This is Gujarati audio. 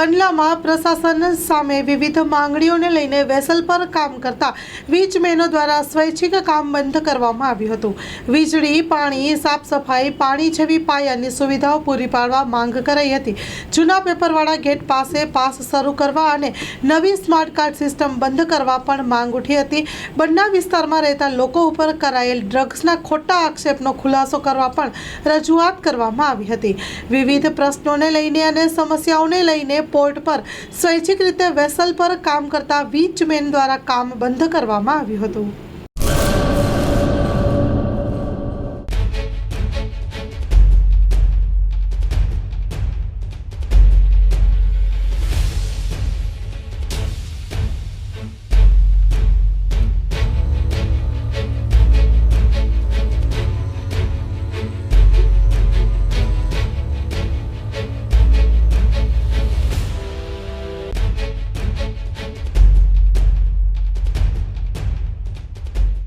કંડલામાં પ્રશાસન સામે વિવિધ માંગણીઓને લઈને વેસલ પર કામ કરતા વીજમેનો દ્વારા સ્વૈચ્છિક કામ બંધ કરવામાં આવ્યું હતું। વીજળી, પાણી, સાફ સફાઈ, પાણી જેવી પાયાની સુવિધાઓ પૂરી પાડવા માંગ કરાઈ હતી। જૂના પેપરવાળા ગેટ પાસે પાસ શરૂ કરવા અને નવી સ્માર્ટ કાર્ડ સિસ્ટમ બંધ કરવા પણ માંગ ઉઠી હતી। બંને વિસ્તારમાં રહેતા લોકો ઉપર કરાયેલ ડ્રગ્સના ખોટા આક્ષેપનો ખુલાસો કરવા પણ રજૂઆત કરવામાં આવી હતી। વિવિધ પ્રશ્નોને લઈને અને સમસ્યાઓને લઈને પોર્ટ પર સ્વૈચ્છિક રીતે વેસલ પર કામ કરતા વીજમેન દ્વારા કામ બંધ કરવામાં આવ્યું હતું।